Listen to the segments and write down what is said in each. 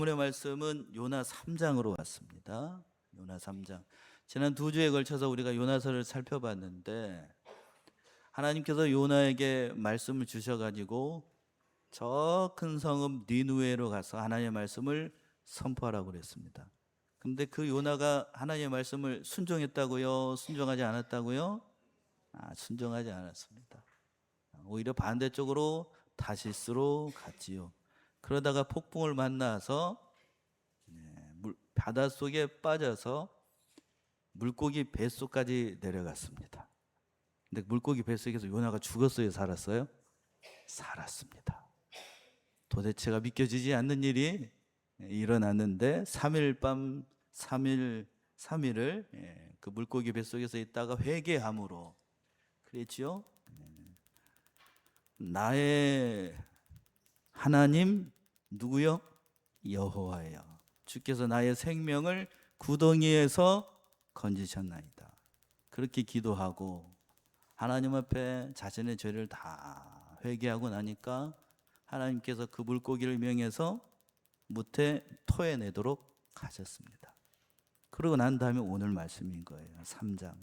오늘의 말씀은 요나 3장으로 왔습니다. 요나 3장. 지난 2주에 걸쳐서 우리가 요나서를 살펴봤는데 하나님께서 요나에게 말씀을 주셔가지고 저 큰 성읍 니누웨로 가서 하나님의 말씀을 선포하라고 그랬습니다. 근데 그 요나가 하나님의 말씀을 순종했다고요? 순종하지 않았다고요? 순종하지 않았습니다. 오히려 반대쪽으로 다시스로 갔지요. 그러다가 폭풍을 만나서 바닷속에 빠져서 물고기 뱃속까지 내려갔습니다. 근데 물고기 뱃속에서 요나가 죽었어요, 살았어요? 살았습니다. 도대체가 믿겨지지 않는 일이 일어났는데 3일 밤 3일을 그 물고기 뱃속에서 있다가 회개함으로 그랬지요. 나의 하나님 누구요? 여호와예요. 주께서 나의 생명을 구덩이에서 건지셨나이다. 그렇게 기도하고 하나님 앞에 자신의 죄를 다 회개하고 나니까 하나님께서 그 물고기를 명해서 무태 토해내도록 하셨습니다. 그러고 난 다음에 오늘 말씀인 거예요. 3장.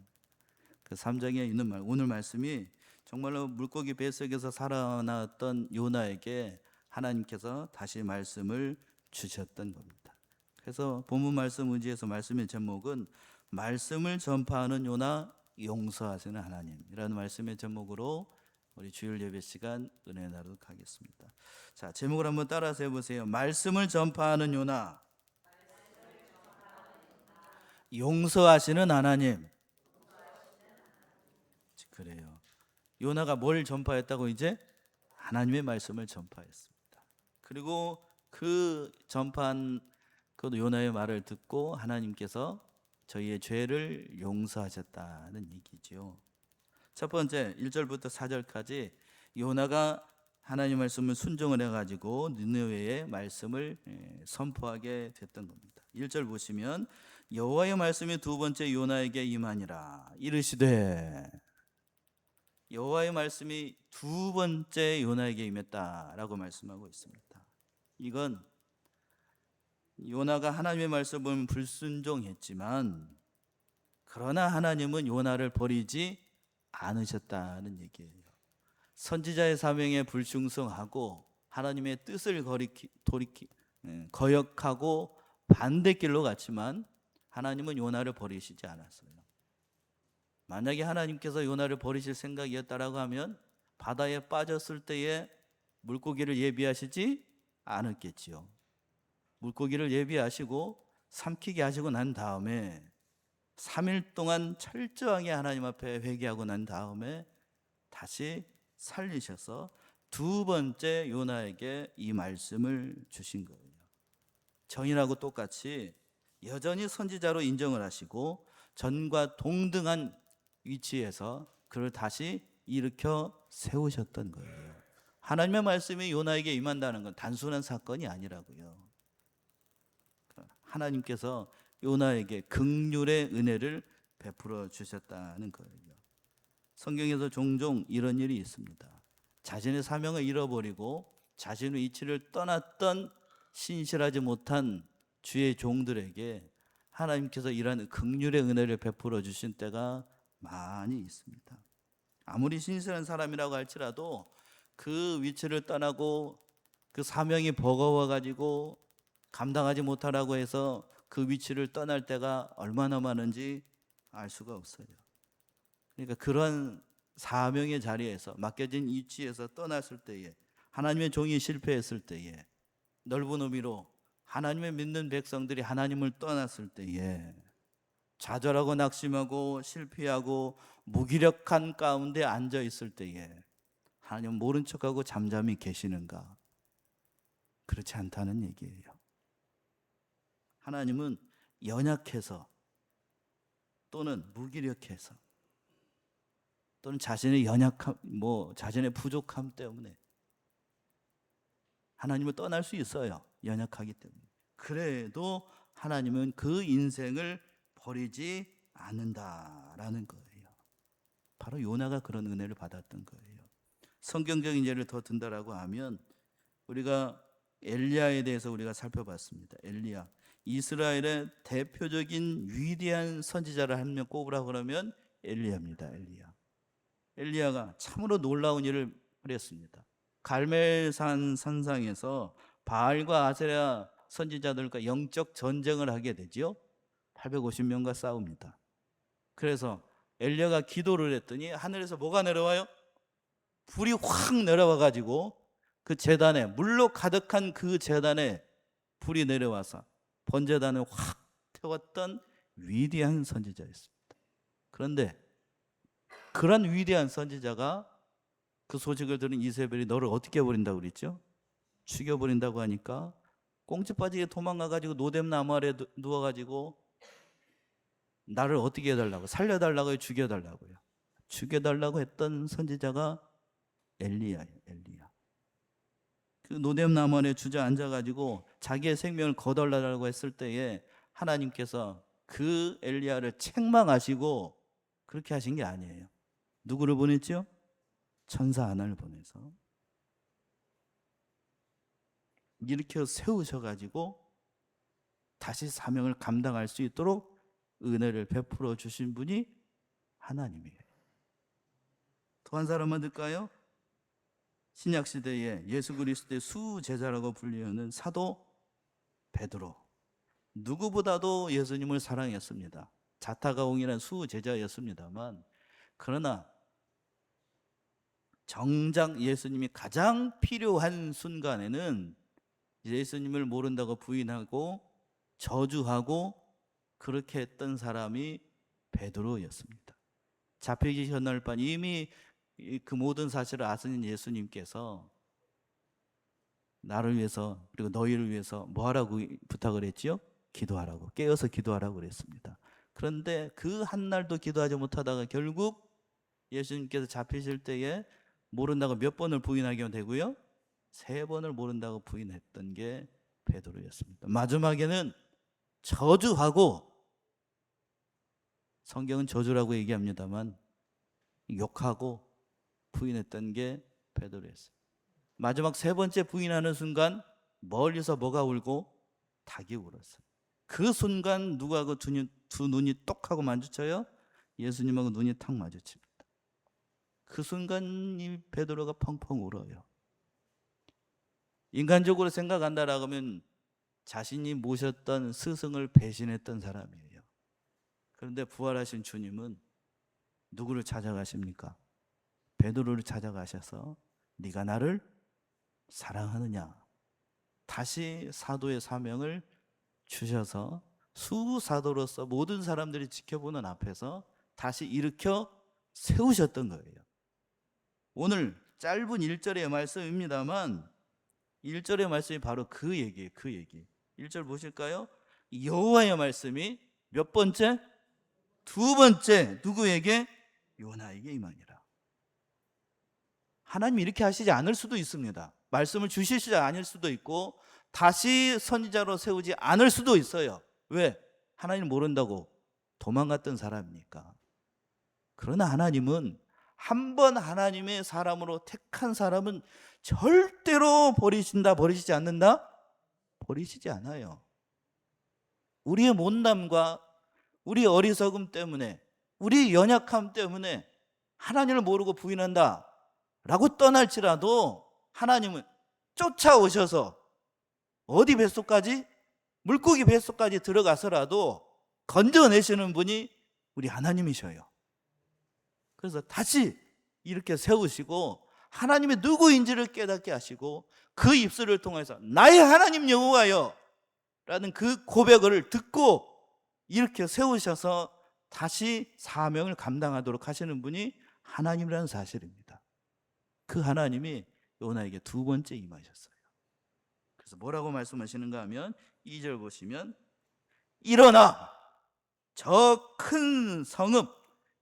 그 3장에 있는 오늘 말씀이 정말로 물고기 뱃속에서 살아났던 요나에게 하나님께서 다시 말씀을 주셨던 겁니다. 그래서 본문 말씀 의지해서 말씀의 제목은 말씀을 전파하는 요나 용서하시는 하나님이라는 말씀의 제목으로 우리 주일 예배 시간 은혜 나누도록 하겠습니다. 자, 제목을 한번 따라서 해보세요. 말씀을 전파하는 요나, 용서하시는 하나님. 그래요. 요나가 뭘 전파했다고? 이제 하나님의 말씀을 전파했습니다. 그리고 그 전파한 그 요나의 말을 듣고 하나님께서 저희의 죄를 용서하셨다는 얘기죠. 첫 번째 1절부터 4절까지 요나가 하나님 말씀을 순종을 해가지고 니느웨의 말씀을 선포하게 됐던 겁니다. 1절 보시면 여호와의 말씀이 두 번째 요나에게 임하니라 이르시되, 여호와의 말씀이 두 번째 요나에게 임했다라고 말씀하고 있습니다. 이건 요나가 하나님의 말씀을 불순종했지만 그러나 하나님은 요나를 버리지 않으셨다는 얘기예요. 선지자의 사명에 불충성하고 하나님의 뜻을 거역하고 반대길로 갔지만 하나님은 요나를 버리시지 않았어요. 만약에 하나님께서 요나를 버리실 생각이었다라고 하면 바다에 빠졌을 때에 물고기를 예비하시지 않았겠지요. 물고기를 예비하시고 삼키게 하시고 난 다음에 3일 동안 철저하게 하나님 앞에 회개하고 난 다음에 다시 살리셔서 두 번째 요나에게 이 말씀을 주신 거예요. 전이라고 똑같이 여전히 선지자로 인정을 하시고 전과 동등한 위치에서 그를 다시 일으켜 세우셨던 거예요. 하나님의 말씀이 요나에게 임한다는 건 단순한 사건이 아니라고요. 하나님께서 요나에게 긍휼의 은혜를 베풀어 주셨다는 거예요. 성경에서 종종 이런 일이 있습니다. 자신의 사명을 잃어버리고 자신의 위치를 떠났던 신실하지 못한 주의 종들에게 하나님께서 이러한 긍휼의 은혜를 베풀어 주신 때가 많이 있습니다. 아무리 신실한 사람이라고 할지라도 그 위치를 떠나고 그 사명이 버거워 가지고 감당하지 못하라고 해서 그 위치를 떠날 때가 얼마나 많은지 알 수가 없어요. 그러니까 그런 사명의 자리에서 맡겨진 위치에서 떠났을 때에, 하나님의 종이 실패했을 때에, 넓은 의미로 하나님의 믿는 백성들이 하나님을 떠났을 때에 좌절하고 낙심하고 실패하고 무기력한 가운데 앉아 있을 때에 하나님 모른 척하고 잠잠히 계시는가? 그렇지 않다는 얘기예요. 하나님은 연약해서 또는 무기력해서 또는 자신의 연약함, 자신의 부족함 때문에 하나님을 떠날 수 있어요. 연약하기 때문에. 그래도 하나님은 그 인생을 버리지 않는다라는 거예요. 바로 요나가 그런 은혜를 받았던 거예요. 성경적인 예를 더 든다라고 하면 우리가 엘리야에 대해서 우리가 살펴봤습니다. 엘리야, 이스라엘의 대표적인 위대한 선지자를 한 명 꼽으라 그러면 엘리야입니다. 엘리야가 참으로 놀라운 일을 벌였습니다. 갈멜산 산상에서 바알과 아세라 선지자들과 영적 전쟁을 하게 되지요. 850명과 싸웁니다. 그래서 엘리야가 기도를 했더니 하늘에서 뭐가 내려와요? 불이 확 내려와 가지고 그 제단에, 물로 가득한 그 제단에 불이 내려와서 번제단을 확 태웠던 위대한 선지자였습니다. 그런데 그런 위대한 선지자가 그 소식을 들은 이세벨이 너를 어떻게 해버린다고 그랬죠? 죽여버린다고 하니까 꽁치 빠지게 도망가가지고 노뎀나무 아래 누워가지고 나를 어떻게 해달라고, 살려달라고요, 죽여달라고요? 죽여달라고 했던 선지자가 엘리야예요. 엘리야. 그 노뎀나무 아래 주저앉아가지고 자기의 생명을 거덜나라고 했을 때에 하나님께서 그 엘리야를 책망하시고 그렇게 하신 게 아니에요. 누구를 보냈죠? 천사 하나를 보내서 일으켜 세우셔가지고 다시 사명을 감당할 수 있도록 은혜를 베풀어 주신 분이 하나님이에요. 또 한 사람만 들까요? 신약시대에 예수 그리스도의 수제자라고 불리는 사도 베드로, 누구보다도 예수님을 사랑했습니다. 자타가옹이라는 수제자였습니다만, 그러나 정작 예수님이 가장 필요한 순간에는 예수님을 모른다고 부인하고 저주하고 그렇게 했던 사람이 베드로였습니다. 잡히기 전날 밤 이미 그 모든 사실을 아시는 예수님께서 나를 위해서 그리고 너희를 위해서 뭐 하라고 부탁을 했지요? 기도하라고, 깨어서 기도하라고 그랬습니다. 그런데 그 한날도 기도하지 못하다가 결국 예수님께서 잡히실 때에 모른다고 몇 번을 부인하게 되고요? 3번을 모른다고 부인했던 게 베드로였습니다. 마지막에는 저주하고, 성경은 저주라고 얘기합니다만 욕하고 부인했던 게 베드로였어요. 마지막 3번째 부인하는 순간 멀리서 뭐가 울고? 닭이 울었어요. 그 순간 누구하고 두 눈이 똑하고 마주쳐요? 예수님하고 눈이 탁 마주칩니다. 그 순간 이 베드로가 펑펑 울어요. 인간적으로 생각한다라고 하면 자신이 모셨던 스승을 배신했던 사람이에요. 그런데 부활하신 주님은 누구를 찾아가십니까? 베드로를 찾아가셔서 네가 나를 사랑하느냐? 다시 사도의 사명을 주셔서 수사도로서 모든 사람들이 지켜보는 앞에서 다시 일으켜 세우셨던 거예요. 오늘 짧은 1절의 말씀입니다만 1절의 말씀이 바로 그 얘기예요. 그 얘기. 1절 보실까요? 여호와의 말씀이 몇 번째? 2번째. 누구에게? 요나에게 임하니라. 하나님이 이렇게 하시지 않을 수도 있습니다. 말씀을 주시지 않을 수도 있고 다시 선지자로 세우지 않을 수도 있어요. 왜? 하나님 모른다고 도망갔던 사람이니까. 그러나 하나님은 한 번 하나님의 사람으로 택한 사람은 절대로 버리시지 않는다? 버리시지 않아요. 우리의 못남과 우리 어리석음 때문에, 우리 연약함 때문에 하나님을 모르고 부인한다 라고 떠날지라도 하나님은 쫓아오셔서 어디 뱃속까지? 물고기 뱃속까지 들어가서라도 건져내시는 분이 우리 하나님이셔요. 그래서 다시 이렇게 세우시고 하나님의 누구인지를 깨닫게 하시고 그 입술을 통해서 나의 하나님 여호와여 라는 그 고백을 듣고 이렇게 세우셔서 다시 사명을 감당하도록 하시는 분이 하나님이라는 사실입니다. 그 하나님이 요나에게 2번째 임하셨어요. 그래서 뭐라고 말씀하시는가 하면 2절 보시면 일어나 저 큰 성읍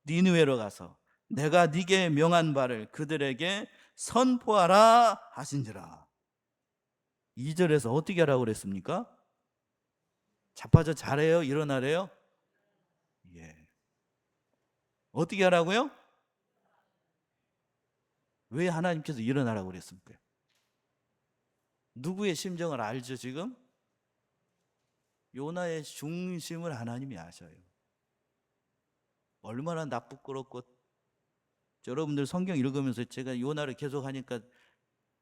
니느웨로 가서 내가 네게 명한 바를 그들에게 선포하라 하신지라. 2절에서 어떻게 하라고 그랬습니까? 자빠져 잘해요? 일어나래요? 예. 어떻게 하라고요? 왜 하나님께서 일어나라고 그랬습니까? 누구의 심정을 알죠 지금? 요나의 중심을 하나님이 아셔요. 얼마나 나쁘고. 여러분들 성경 읽으면서 제가 요나를 계속 하니까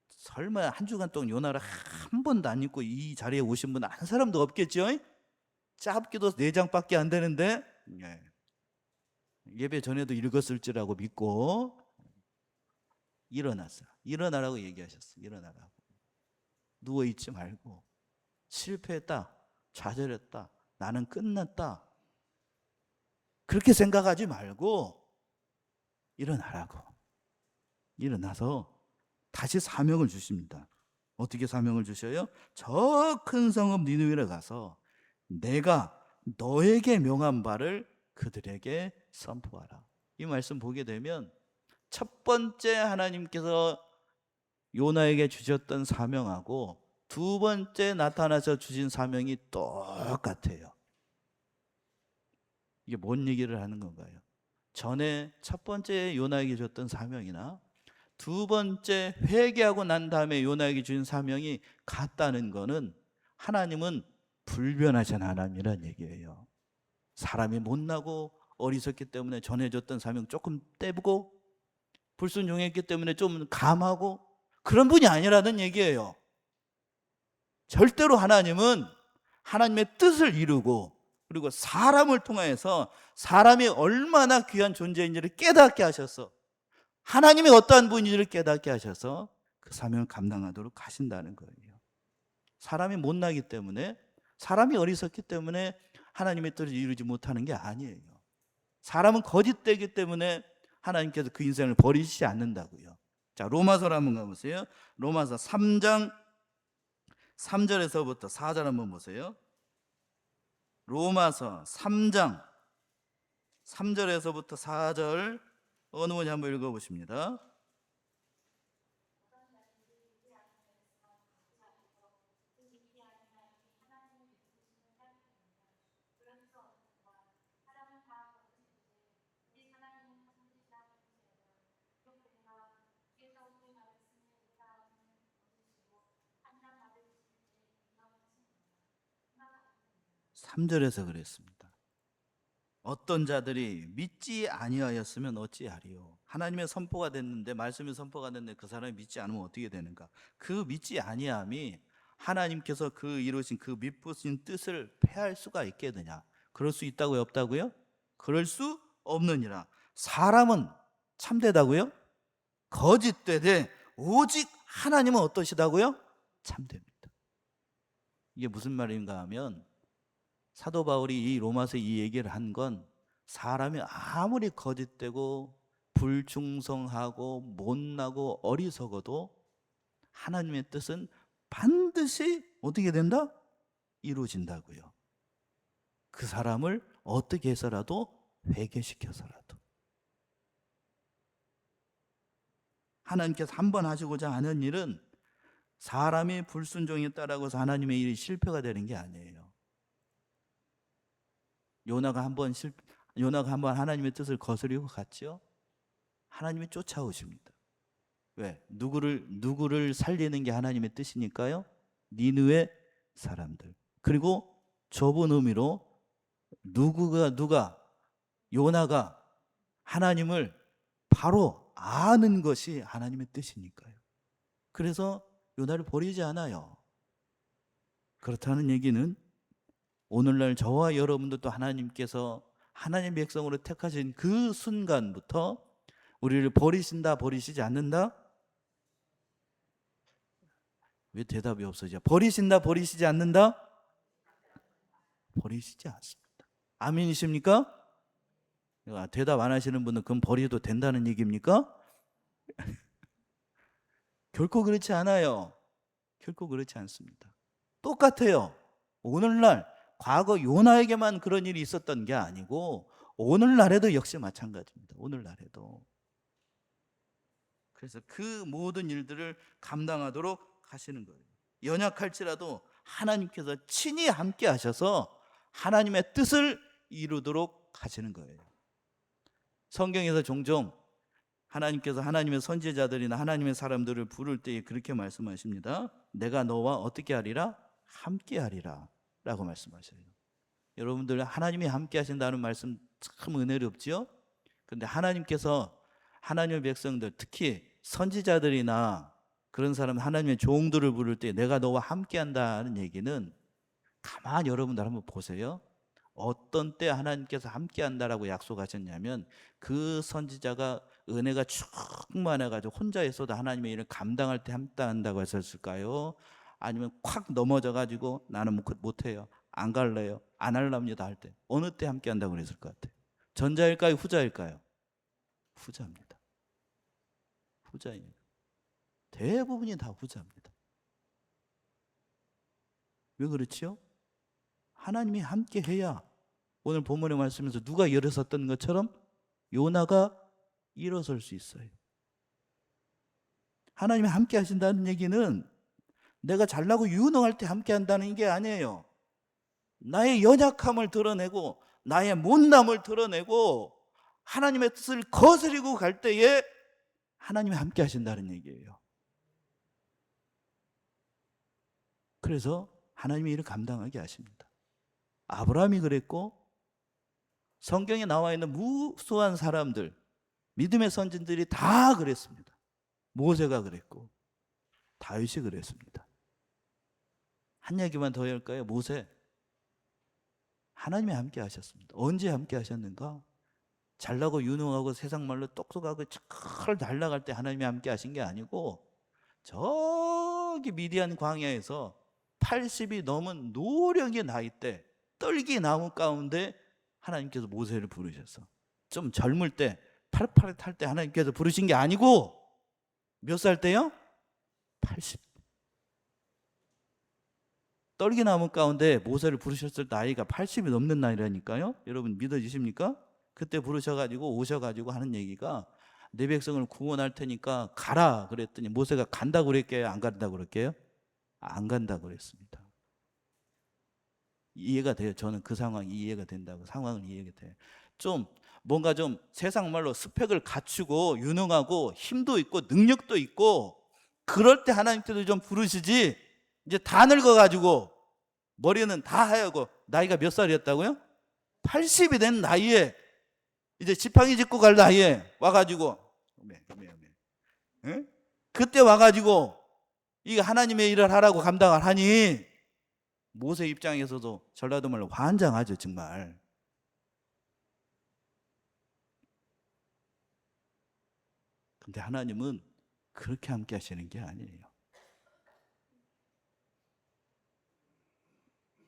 설마 한 주간 동안 요나를 한 번도 안 읽고 이 자리에 오신 분 한 사람도 없겠죠? 짧게도 4장밖에 안 되는데 예배 전에도 읽었을지라고 믿고 일어나라고 얘기하셨어요. 일어나라고. 누워있지 말고 실패했다, 좌절했다, 나는 끝났다 그렇게 생각하지 말고 일어나라고. 일어나서 다시 사명을 주십니다. 어떻게 사명을 주셔요? 저 큰 성읍 니느웨로 가서 내가 너에게 명한 바를 그들에게 선포하라. 이 말씀 보게 되면 첫 번째 하나님께서 요나에게 주셨던 사명하고 두 번째 나타나서 주신 사명이 똑같아요. 이게 뭔 얘기를 하는 건가요? 전에 첫 번째 요나에게 줬던 사명이나 두 번째 회개하고 난 다음에 요나에게 주신 사명이 같다는 것은 하나님은 불변하신 하나님이란 얘기예요. 사람이 못나고 어리석기 때문에 전해줬던 사명 조금 떼고 불순종했기 때문에 좀 감하고 그런 분이 아니라는 얘기예요. 절대로 하나님은 하나님의 뜻을 이루고 그리고 사람을 통해서 사람이 얼마나 귀한 존재인지를 깨닫게 하셔서 하나님이 어떠한 분인지를 깨닫게 하셔서 그 사명을 감당하도록 하신다는 거예요. 사람이 못나기 때문에 사람이 어리석기 때문에 하나님의 뜻을 이루지 못하는 게 아니에요. 사람은 거짓되기 때문에 하나님께서 그 인생을 버리시지 않는다고요. 자, 로마서로 한번 가보세요. 로마서 3장 3절에서부터 4절 한번 보세요. 로마서 3장 3절에서부터 4절 어느 분이 한번 읽어보십니다. 삼절에서 그랬습니다. 어떤 자들이 믿지 아니하였으면 어찌하리요. 하나님의 선포가 됐는데 말씀이 선포가 됐는데 그 사람이 믿지 않으면 어떻게 되는가? 그 믿지 아니함이 하나님께서 그 이루신 그 미쁘신 뜻을 폐할 수가 있겠느냐? 그럴 수 있다고요? 없다고요? 그럴 수 없느니라. 사람은 참되다고요? 거짓되되 오직 하나님은 어떠시다고요? 참됩니다. 이게 무슨 말인가 하면 사도 바울이 이 로마서 이 얘기를 한 건 사람이 아무리 거짓되고 불충성하고 못나고 어리석어도 하나님의 뜻은 반드시 어떻게 된다? 이루어진다고요. 그 사람을 어떻게 해서라도 회개시켜서라도. 하나님께서 한 번 하시고자 하는 일은 사람이 불순종에 따라서 하나님의 일이 실패가 되는 게 아니에요. 요나가 한 번 하나님의 뜻을 거스리고 갔죠. 하나님이 쫓아오십니다. 왜? 누구를 살리는 게 하나님의 뜻이니까요. 니느웨 사람들. 그리고 좁은 의미로 요나가 하나님을 바로 아는 것이 하나님의 뜻이니까요. 그래서 요나를 버리지 않아요. 그렇다는 얘기는 오늘날 저와 여러분들도 하나님께서 하나님의 백성으로 택하신 그 순간부터 우리를 버리신다, 버리시지 않는다? 왜 대답이 없어져? 버리신다, 버리시지 않는다? 버리시지 않습니다. 아멘이십니까? 대답 안 하시는 분은 그럼 버려도 된다는 얘기입니까? 결코 그렇지 않아요. 결코 그렇지 않습니다. 똑같아요. 오늘날 과거 요나에게만 그런 일이 있었던 게 아니고 오늘날에도 역시 마찬가지입니다. 오늘날에도. 그래서 그 모든 일들을 감당하도록 하시는 거예요. 연약할지라도 하나님께서 친히 함께 하셔서 하나님의 뜻을 이루도록 하시는 거예요. 성경에서 종종 하나님께서 하나님의 선지자들이나 하나님의 사람들을 부를 때에 그렇게 말씀하십니다. 내가 너와 어떻게 하리라? 함께 하리라 라고 말씀하셔요. 여러분들 하나님이 함께 하신다는 말씀 참 은혜롭지요? 그런데 하나님께서 하나님의 백성들, 특히 선지자들이나 그런 사람, 하나님의 종들을 부를 때 내가 너와 함께 한다는 얘기는, 가만히 여러분들 한번 보세요. 어떤 때 하나님께서 함께 한다라고 약속하셨냐면, 그 선지자가 은혜가 충만해가지고 혼자 있어도 하나님의 일을 감당할 때 함께 한다고 했었을까요? 아니면 콱 넘어져가지고 나는 못해요, 안 갈래요, 안 할랍니다 할 때, 어느 때 함께 한다고 그랬을 것 같아요? 전자일까요, 후자일까요? 후자입니다. 후자예요. 대부분이 다 후자입니다. 왜 그렇지요? 하나님이 함께 해야 오늘 본문의 말씀에서 누가 일어섰던 것처럼 요나가 일어설 수 있어요. 하나님이 함께 하신다는 얘기는 내가 잘나고 유능할 때 함께 한다는 게 아니에요. 나의 연약함을 드러내고 나의 못남을 드러내고 하나님의 뜻을 거스리고 갈 때에 하나님이 함께 하신다는 얘기예요. 그래서 하나님이 이를 감당하게 하십니다. 아브라함이 그랬고, 성경에 나와 있는 무수한 사람들, 믿음의 선진들이 다 그랬습니다. 모세가 그랬고 다윗이 그랬습니다. 한 얘기만 더 할까요? 모세, 하나님이 함께 하셨습니다. 언제 함께 하셨는가? 잘나고 유능하고 세상 말로 똑똑하고 잘 날아갈 때 하나님이 함께 하신 게 아니고, 저기 미디안 광야에서 80이 넘은 노령의 나이 때 떨기 나무 가운데 하나님께서 모세를 부르셔서, 좀 젊을 때 파릇파릇할 때 하나님께서 부르신 게 아니고, 몇 살 때요? 80. 떨기 나무 가운데 모세를 부르셨을 나이가 80이 넘는 나이라니까요. 여러분 믿어지십니까? 그때 부르셔가지고 오셔가지고 하는 얘기가, 내 백성을 구원할 테니까 가라 그랬더니 모세가 간다고 그랬게요, 안 간다고 그랬게요? 안 간다고 그랬습니다. 이해가 돼요. 저는 그 상황이 이해가 된다고, 상황을 이해가 돼요. 좀 뭔가 좀 세상 말로 스펙을 갖추고 유능하고 힘도 있고 능력도 있고 그럴 때 하나님께서 좀 부르시지, 이제 다 늙어가지고 머리는 다 하얗고 나이가 몇 살이었다고요? 80이 된 나이에, 이제 지팡이 짚고 갈 나이에 와가지고 그때 와가지고 이게 하나님의 일을 하라고 감당을 하니, 모세 입장에서도 전라도 말로 환장하죠 정말. 근데 하나님은 그렇게 함께 하시는 게 아니에요.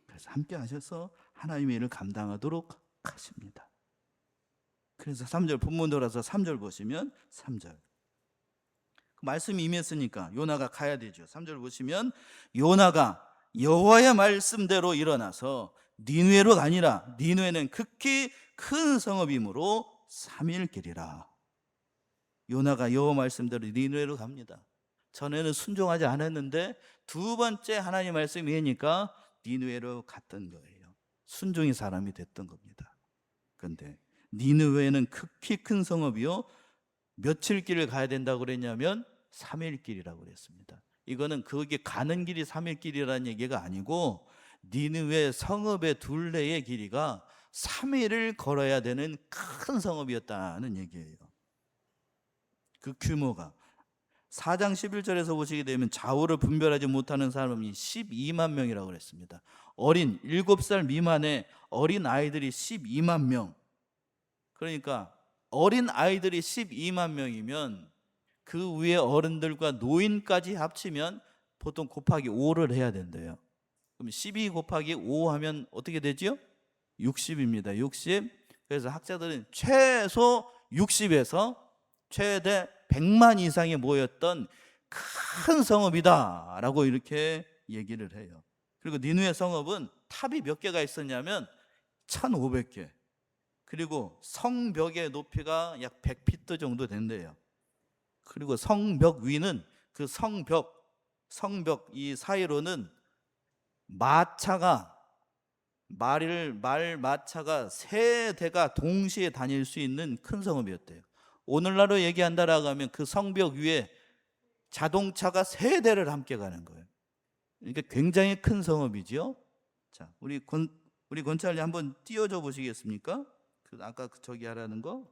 그래서 함께 하셔서 하나님의 일을 감당하도록 하십니다. 그래서 3절 본문 돌아서 3절 보시면, 3절 말씀이 임했으니까 요나가 가야 되죠. 3절 보시면, 요나가 여호와의 말씀대로 일어나서 니느웨로 가니라. 니느웨는 극히 큰 성읍이므로 3일 길이라. 요나가 여호와 말씀대로 니느웨로 갑니다. 전에는 순종하지 않았는데 두 번째 하나님 말씀이 되니까 니느웨로 갔던 거예요. 순종의 사람이 됐던 겁니다. 그런데 니느웨는 극히 큰 성읍이요, 며칠 길을 가야 된다고 그랬냐면 3일 길이라고 그랬습니다. 이거는 거기 가는 길이 3일 길이라는 얘기가 아니고, 니느웨 성읍의 둘레의 길이가 3일을 걸어야 되는 큰 성읍이었다는 얘기예요. 그 규모가 4장 11절에서 보시게 되면 좌우를 분별하지 못하는 사람이 12만 명이라고 그랬습니다. 어린 7살 미만의 어린 아이들이 12만 명. 그러니까 어린 아이들이 12만 명이면 그 위에 어른들과 노인까지 합치면 보통 곱하기 5를 해야 된대요. 그럼 12 곱하기 5 하면 어떻게 되죠? 60입니다. 60. 그래서 학자들은 최소 60에서 최대 100만 이상이 모였던 큰 성읍이다 라고 이렇게 얘기를 해요. 그리고 니느웨 성읍은 탑이 몇 개가 있었냐면 1500개. 그리고 성벽의 높이가 약 100피트 정도 된대요. 그리고 성벽 위는, 그 성벽 이 사이로는 마차가, 마차가 3대가 동시에 다닐 수 있는 큰 성읍이었대요. 오늘날로 얘기한다라고 하면 그 성벽 위에 자동차가 3대를 함께 가는 거예요. 그러니까 굉장히 큰 성읍이죠. 자, 우리 권찰리 한번 띄워줘 보시겠습니까? 아까 저기 하라는 거.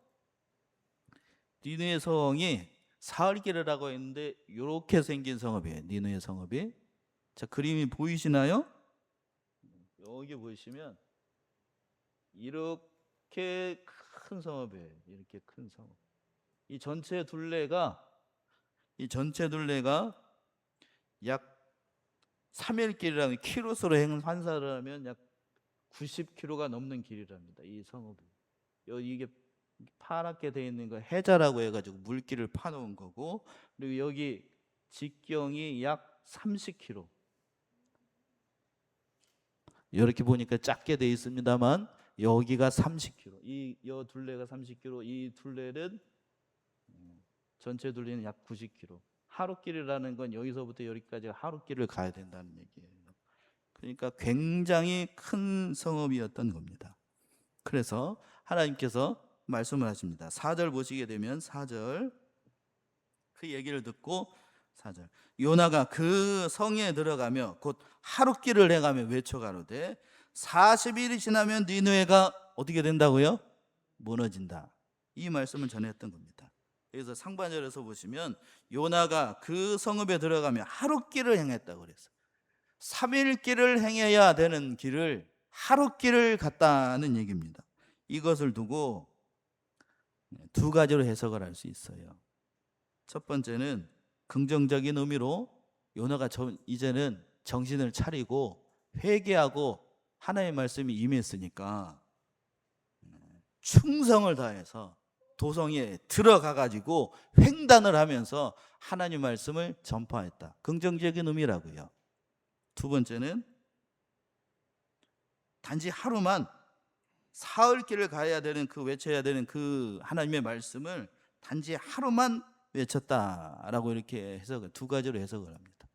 니느웨 성이 사흘길이라고 했는데 이렇게 생긴 성읍이에요. 니느웨 성읍이. 자, 그림이 보이시나요? 여기 보시면 이렇게 큰 성읍이에요. 이렇게 큰 성읍. 이 전체 둘레가 약 3일길이라는 키로수로 환산을 하면 약 90km가 넘는 길이랍니다. 이 성읍이. 이게 파랗게 되어 있는 거 해자라고 해가지고 물길을 파놓은 거고, 그리고 여기 직경이 약 30km. 이렇게 보니까 작게 되어 있습니다만 여기가 30km. 이 둘레가 30km. 이 둘레는 전체 둘레는 약 90km. 하루길이라는 건 여기서부터 여기까지 하루길을 가야 된다는 얘기예요. 그러니까 굉장히 큰 성읍이었던 겁니다. 그래서 하나님께서 말씀을 하십니다. 4절 보시게 되면 4절, 그 얘기를 듣고 4절, 요나가 그 성에 들어가며 곧 하루길을 해가며 외쳐가로되 40일이 지나면 니느웨가 어떻게 된다고요? 무너진다. 이 말씀을 전했던 겁니다. 그래서 상반절에서 보시면 요나가 그 성읍에 들어가며 하루길을 행했다고 그랬어요. 3일 길을 행해야 되는 길을 하루길을 갔다는 얘기입니다. 이것을 두고 두 가지로 해석을 할 수 있어요. 첫 번째는 긍정적인 의미로 요나가 이제는 정신을 차리고 회개하고 하나님의 말씀이 임했으니까 충성을 다해서 도성에 들어가 가지고 횡단을 하면서 하나님 말씀을 전파했다. 긍정적인 의미라고요. 두 번째는 단지 하루만 사흘길을 가야 되는 외쳐야 되는 그 하나님의 말씀을 단지 하루만 외쳤다라고 이렇게 두 가지로 해석을 합니다.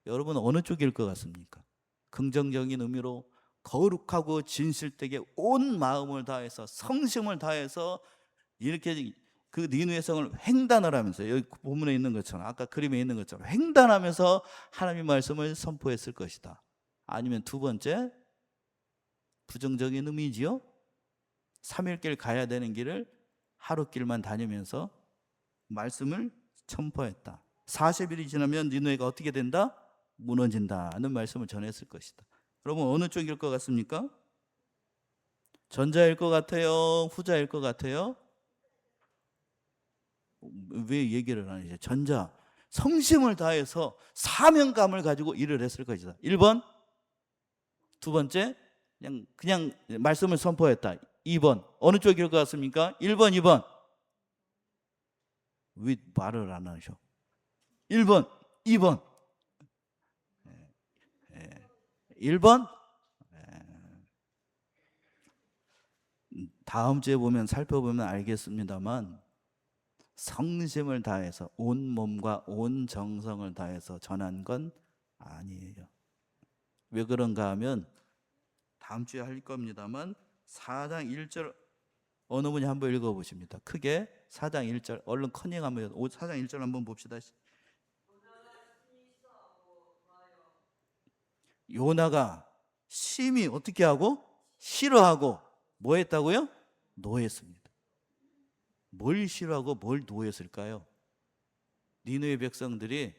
여러분 어느 쪽일 것 같습니까? 긍정적인 의미로 거룩하고 진실되게 온 마음을 다해서 성심을 다해서 이렇게 그 니느웨 성을 횡단을 하면서, 여기 본문에 있는 것처럼, 아까 그림에 있는 것처럼 횡단하면서 하나님의 말씀을 선포했을 것이다. 아니면 두 번째, 부정적인 의미지요. 3일길 가야 되는 길을 하루길만 다니면서 말씀을 선포했다. 40일이 지나면 니느웨가 어떻게 된다? 무너진다는 말씀을 전했을 것이다. 여러분 어느 쪽일 것 같습니까? 전자일 것 같아요? 후자일 것 같아요? 왜 얘기를 안 하죠? 전자. 성심을 다해서 사명감을 가지고 일을 했을 것이다. 1번. 두 번째, 그냥 말씀을 선포했다. 2번. 어느 쪽일 것 같습니까? 1번, 2번. 왜 말을 안 하셔? 1번, 2번. 1번. 다음 주에 살펴보면 알겠습니다만 성심을 다해서 온 몸과 온 정성을 다해서 전한 건 아니에요. 왜 그런가 하면 다음 주에 할 겁니다만 4장 1절 어느 분이 한번 읽어보십니다. 크게 4장 1절 얼른 커닝 한번 4장 1절 한번 봅시다. 요나가 심히 어떻게 하고 싫어하고 뭐 했다고요? 노했습니다. 뭘 싫어하고 뭘 노했을까요? 니느웨 백성들이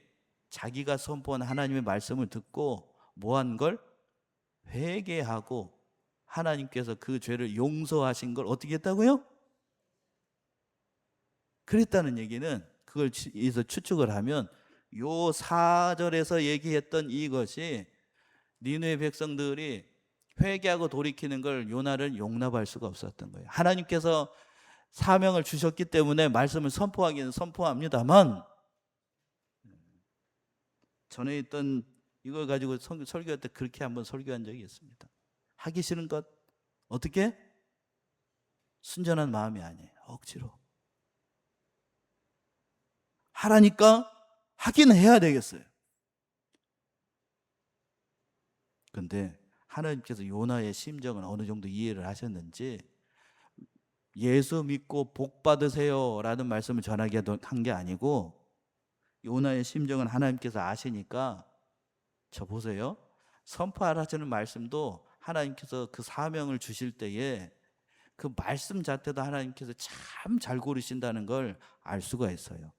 자기가 선포한 하나님의 말씀을 듣고 뭐한 걸? 회개하고 하나님께서 그 죄를 용서하신 걸 어떻게 했다고요? 그랬다는 얘기는 그걸 여기서 추측을 하면 요 4절에서 얘기했던 이것이 니느웨 백성들이 회개하고 돌이키는 걸 요나를 용납할 수가 없었던 거예요. 하나님께서 사명을 주셨기 때문에 말씀을 선포하기는 선포합니다만 전에 있던 이걸 가지고 설교할 때 그렇게 한번 설교한 적이 있습니다. 하기 싫은 것 어떻게? 순전한 마음이 아니에요. 억지로 하라니까 하긴 해야 되겠어요. 그런데 하나님께서 요나의 심정을 어느 정도 이해를 하셨는지 예수 믿고 복 받으세요 라는 말씀을 전하게 한 게 아니고, 요나의 심정은 하나님께서 아시니까, 저 보세요, 선포하라는 말씀도 하나님께서 그 사명을 주실 때에 그 말씀 자체도 하나님께서 참 잘 고르신다는 걸 알 수가 있어요.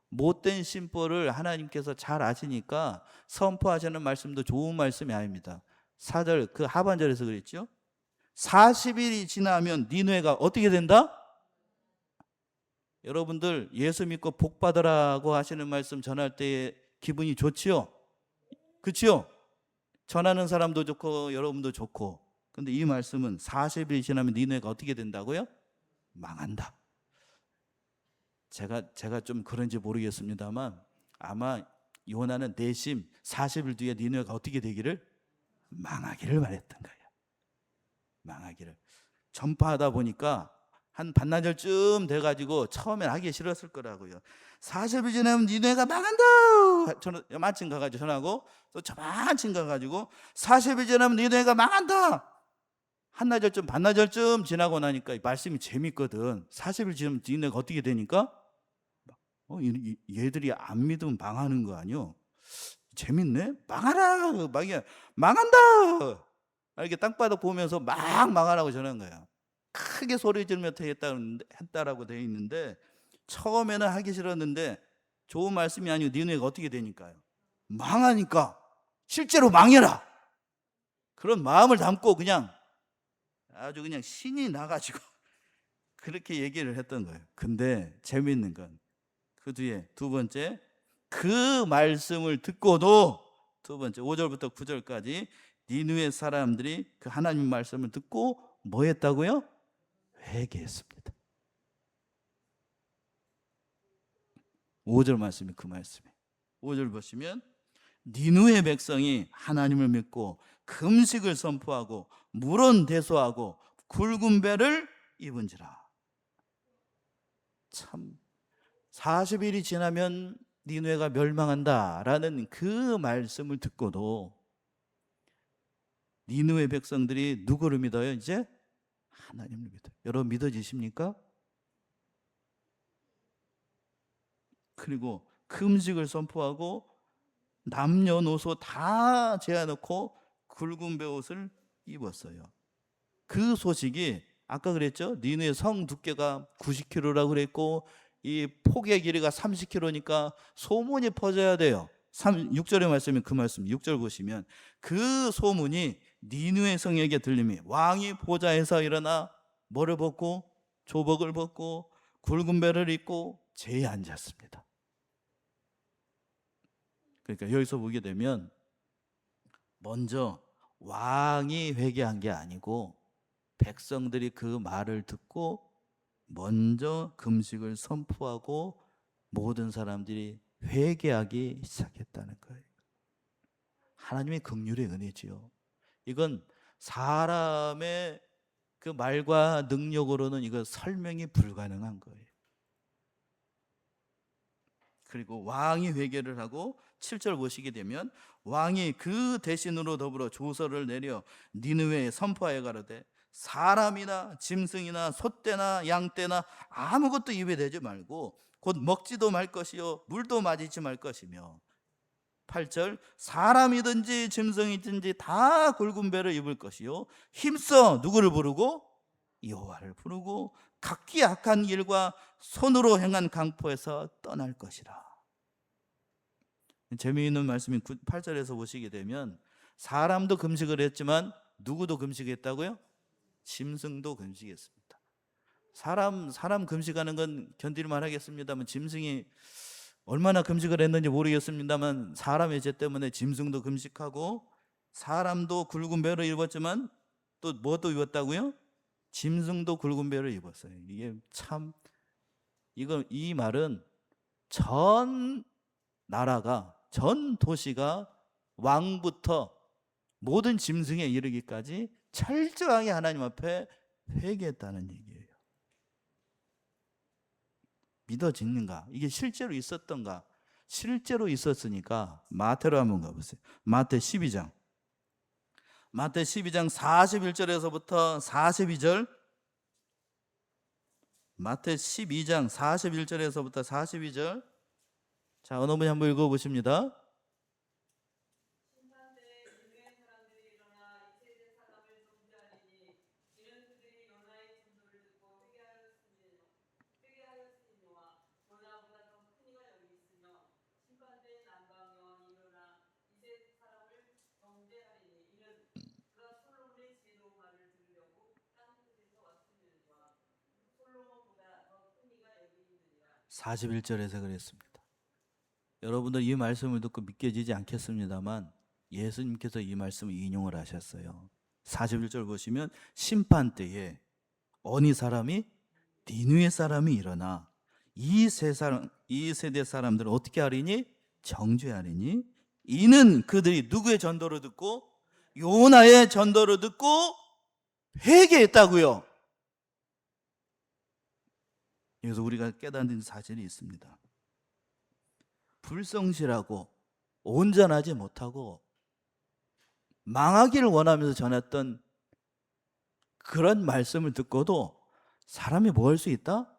못된 심보를 하나님께서 잘 아시니까 선포하시는 말씀도 좋은 말씀이 아닙니다. 4절 그 하반절에서 그랬죠. 40일이 지나면 니느웨가 어떻게 된다? 여러분들 예수 믿고 복 받으라고 하시는 말씀 전할 때 기분이 좋지요? 그렇죠? 전하는 사람도 좋고 여러분도 좋고. 근데 이 말씀은 40일이 지나면 니느웨가 어떻게 된다고요? 망한다. 제가 좀 그런지 모르겠습니다만 아마 요나는 내심 40일 뒤에 니느웨가 어떻게 되기를? 망하기를 바랬던 거예요. 망하기를. 전파하다 보니까 한 반나절쯤 돼가지고 처음엔 하기 싫었을 거라고요. 40일 지나면 니네가 망한다. 저는 마침 가가지고 전하고 또 저만침 가가지고 40일 지나면 니네가 망한다. 한나절쯤 반나절쯤 지나고 나니까 말씀이 재밌거든. 40일 지나면 니네가 어떻게 되니까 얘들이 안 믿으면 망하는 거 아니요? 재밌네. 망하라. 망한다. 이렇게 땅바닥 보면서 막 망하라고 전한 거야. 크게 소리 지르며 했다라고 되어 있는데, 처음에는 하기 싫었는데 좋은 말씀이 아니고 니네가 어떻게 되니까요? 망하니까 실제로 망해라. 그런 마음을 담고 그냥 아주 그냥 신이 나가지고 그렇게 얘기를 했던 거예요. 근데 재미있는 건 그 뒤에 두 번째, 그 말씀을 듣고도 두 번째 5절부터 9절까지 니느웨 사람들이 그 하나님 말씀을 듣고 뭐 했다고요? 회개했습니다. 5절 말씀이 그 말씀이에요. 5절 보시면 니느웨 백성이 하나님을 믿고 금식을 선포하고 물은 대소하고 굵은 배를 입은지라. 참 40일이 지나면 니느웨가 멸망한다라는 그 말씀을 듣고도 니느웨 백성들이 누구를 믿어요? 이제 하나님을 믿어요. 여러분 믿어지십니까? 그리고 금식을 선포하고 남녀노소 다 재워놓고 굵은 베옷을 입었어요. 그 소식이 아까 그랬죠? 니느웨 성 두께가 90km라고 그랬고 이 폭의 길이가 30km니까 소문이 퍼져야 돼요. 6절의 말씀이 그 말씀. 6절 보시면 그 소문이 니느웨 성에게 들림이 왕이 보좌에서 일어나 뭐를 벗고 조복을 벗고 굵은 배를 입고 제에 앉았습니다. 그러니까 여기서 보게 되면 먼저 왕이 회개한 게 아니고 백성들이 그 말을 듣고 먼저 금식을 선포하고 모든 사람들이 회개하기 시작했다는 거예요. 하나님의 긍휼의 은혜지요. 이건 사람의 그 말과 능력으로는 이거 설명이 불가능한 거예요. 그리고 왕이 회개를 하고 7절 보시게 되면 왕이 그 대신으로 더불어 조서를 내려 니느웨에 선포하여 가로되 사람이나 짐승이나 소떼나 양떼나 아무것도 입에 대지 말고 곧 먹지도 말 것이요 물도 마시지 말 것이며 8절 사람이든지 짐승이든지 다 굵은 배를 입을 것이요 힘써 누구를 부르고 여호와를 부르고 각기 악한 길과 손으로 행한 강포에서 떠날 것이라. 재미있는 말씀이 8절에서 보시게 되면 사람도 금식을 했지만 누구도 금식했다고요? 짐승도 금식했습니다. 사람 금식하는 건 견딜만 하겠습니다만 짐승이 얼마나 금식을 했는지 모르겠습니다만 사람의 죄 때문에 짐승도 금식하고 사람도 굵은 배를 입었지만 또 뭐도 입었다고요? 짐승도 굵은 배를 입었어요. 이게 참 이 말은 전 나라가 전 도시가 왕부터 모든 짐승에 이르기까지 철저하게 하나님 앞에 회개했다는 얘기예요. 믿어지는가? 이게 실제로 있었던가? 실제로 있었으니까 마태로 한번 가보세요. 마태 12장 41절에서부터 42절 마태 12장 41절에서부터 42절. 자, 어느 분이 한번 읽어보십니다. 사 41절에서 그랬습니다. 여러분들 이 말씀을 듣고 믿겨지지 않겠습니다만 예수님께서 이 말씀을 인용을 하셨어요. 41절 보시면 심판 때에 어느 사람이 니느웨 사람이 일어나 이 세대 사람들은 어떻게 하리니? 정죄하리니? 이는 그들이 누구의 전도를 듣고? 요나의 전도를 듣고 회개했다고요. 그래서 우리가 깨닫는 사실이 있습니다. 불성실하고 온전하지 못하고 망하기를 원하면서 전했던 그런 말씀을 듣고도 사람이 뭐 할 수 있다?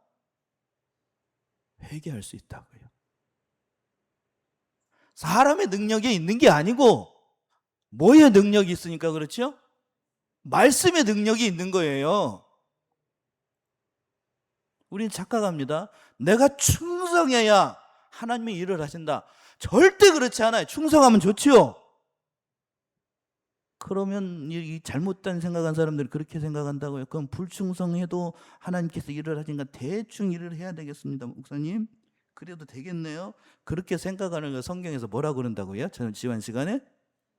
회개할 수 있다고요. 사람의 능력이 있는 게 아니고 뭐의 능력이 있으니까 그렇죠? 말씀의 능력이 있는 거예요. 우리는 착각합니다. 내가 충성해야 하나님이 일을 하신다. 절대 그렇지 않아요. 충성하면 좋지요. 그러면 이 잘못된 생각한 사람들이 그렇게 생각한다고요. 그럼 불충성해도 하나님께서 일을 하시니까 대충 일을 해야 되겠습니다, 목사님. 그래도 되겠네요. 그렇게 생각하는 거 성경에서 뭐라고 그런다고요? 저는 지난 시간에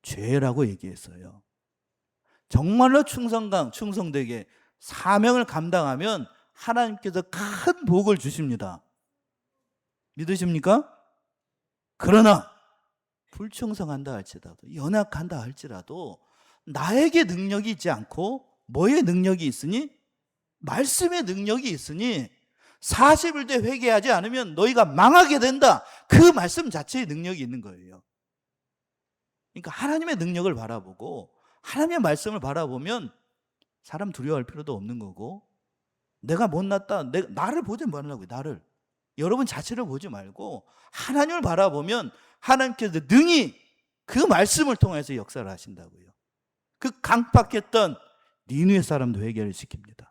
죄라고 얘기했어요. 정말로 충성되게 사명을 감당하면 하나님께서 큰 복을 주십니다. 믿으십니까? 그러나 불충성한다 할지라도 연약한다 할지라도 나에게 능력이 있지 않고 뭐의 능력이 있으니? 말씀의 능력이 있으니 40일 때 회개하지 않으면 너희가 망하게 된다. 그 말씀 자체의 능력이 있는 거예요. 그러니까 하나님의 능력을 바라보고 하나님의 말씀을 바라보면 사람 두려워할 필요도 없는 거고 내가 못났다. 나를 보지 말라고요. 나를. 여러분 자체를 보지 말고 하나님을 바라보면 하나님께서 능히 그 말씀을 통해서 역사를 하신다고요. 그 강팍했던 니느웨 사람도 회개를 시킵니다.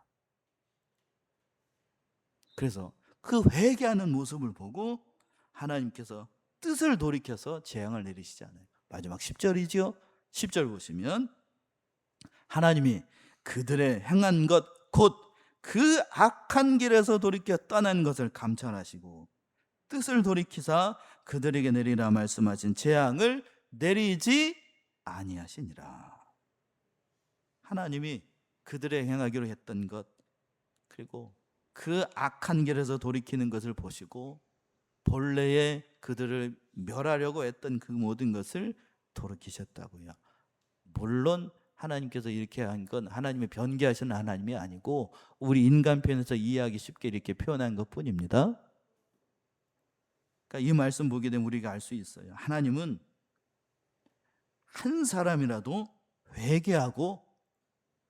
그래서 그 회개하는 모습을 보고 하나님께서 뜻을 돌이켜서 재앙을 내리시잖아요. 마지막 10절이죠. 10절 보시면 하나님이 그들의 행한 것 곧 그 악한 길에서 돌이켜 떠난 것을 감찰하시고 뜻을 돌이키사 그들에게 내리라 말씀하신 재앙을 내리지 아니하시니라. 하나님이 그들의 행하기로 했던 것 그리고 그 악한 길에서 돌이키는 것을 보시고 본래의 그들을 멸하려고 했던 그 모든 것을 돌이키셨다고요. 물론 하나님께서 이렇게 한 건 하나님의 변개하시는 하나님이 아니고 우리 인간 편에서 이해하기 쉽게 이렇게 표현한 것뿐입니다. 그러니까 이 말씀 보게 되면 우리가 알 수 있어요. 하나님은 한 사람이라도 회개하고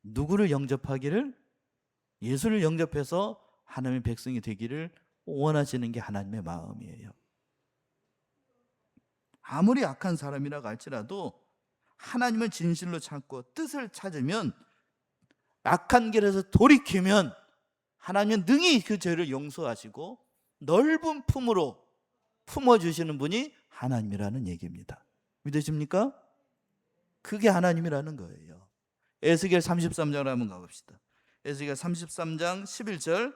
누구를 영접하기를? 예수를 영접해서 하나님의 백성이 되기를 원하시는 게 하나님의 마음이에요. 아무리 악한 사람이라고 할지라도 하나님을 진실로 찾고 뜻을 찾으면 악한 길에서 돌이키면 하나님은 능히 그 죄를 용서하시고 넓은 품으로 품어주시는 분이 하나님이라는 얘기입니다. 믿으십니까? 그게 하나님이라는 거예요. 에스겔 33장으로 한번 가봅시다. 에스겔 33장 11절.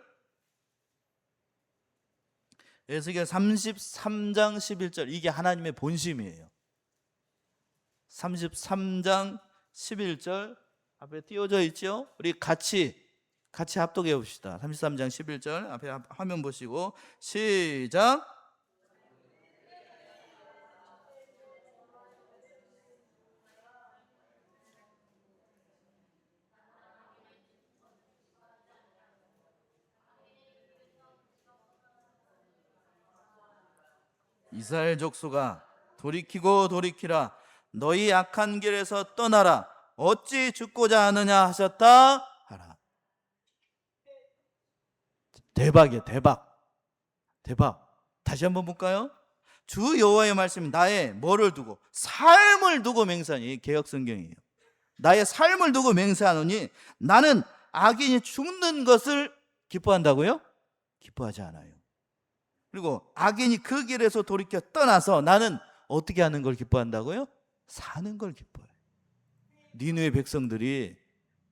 에스겔 33장 11절. 이게 하나님의 본심이에요. 33장 11절 앞에 띄워져 있죠? 우리 같이 합독해 봅시다. 33장 11절 앞에 화면 보시고 시작. 이스라엘 족속아 돌이키고 돌이키라. 너희 악한 길에서 떠나라. 어찌 죽고자 하느냐 하셨다 하라. 대박이에요. 대박. 다시 한번 볼까요? 주 여호와의 말씀이 나의 뭐를 두고? 삶을 두고 맹세하니. 개역 성경이에요. 나의 삶을 두고 맹세하노니 나는 악인이 죽는 것을 기뻐한다고요? 기뻐하지 않아요. 그리고 악인이 그 길에서 돌이켜 떠나서 나는 어떻게 하는 걸 기뻐한다고요? 사는 걸 기뻐해요. 니느웨 백성들이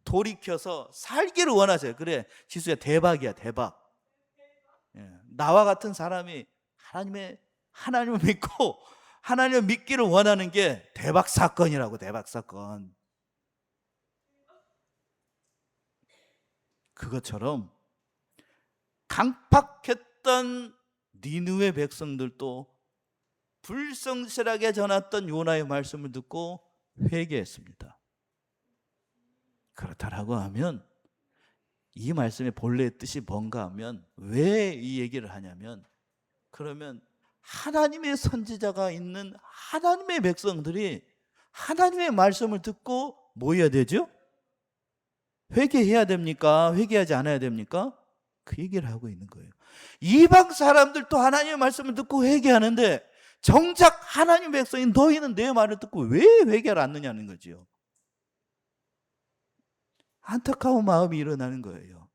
돌이켜서 살기를 원하세요. 그래, 지수야, 대박이야, 대박. 나와 같은 사람이 하나님을 믿고 하나님을 믿기를 원하는 게 대박 사건이라고. 대박 사건. 그것처럼 강팍했던 니느웨 백성들도 불성실하게 전했던 요나의 말씀을 듣고 회개했습니다. 그렇다라고 하면 이 말씀의 본래의 뜻이 뭔가 하면, 왜 이 얘기를 하냐면, 그러면 하나님의 선지자가 있는 하나님의 백성들이 하나님의 말씀을 듣고 뭐 해야 되죠? 회개해야 됩니까? 회개하지 않아야 됩니까? 그 얘기를 하고 있는 거예요. 이방 사람들도 하나님의 말씀을 듣고 회개하는데 정작 하나님의 백성인 너희는 내 말을 듣고 왜 회개를 않느냐는 거죠. 안타까운 마음이 일어나는 거예요.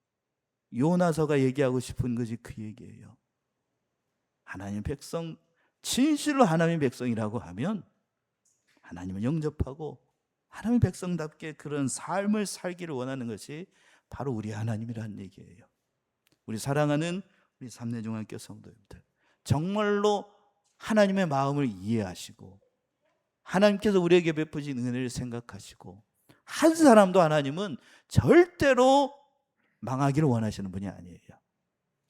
요나서가 얘기하고 싶은 것이 그 얘기예요. 하나님 백성, 진실로 하나님의 백성이라고 하면 하나님을 영접하고 하나님의 백성답게 그런 삶을 살기를 원하는 것이 바로 우리 하나님이라는 얘기예요. 우리 사랑하는 우리 삼내중학교 성도님들, 정말로 하나님의 마음을 이해하시고 하나님께서 우리에게 베푸신 은혜를 생각하시고, 한 사람도 하나님은 절대로 망하기를 원하시는 분이 아니에요.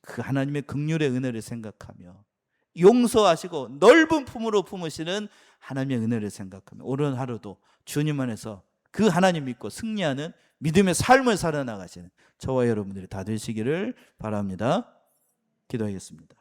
그 하나님의 긍휼의 은혜를 생각하며 용서하시고 넓은 품으로 품으시는 하나님의 은혜를 생각하며 오늘 하루도 주님 안에서 그 하나님 믿고 승리하는 믿음의 삶을 살아나가시는 저와 여러분들이 다 되시기를 바랍니다. 기도하겠습니다.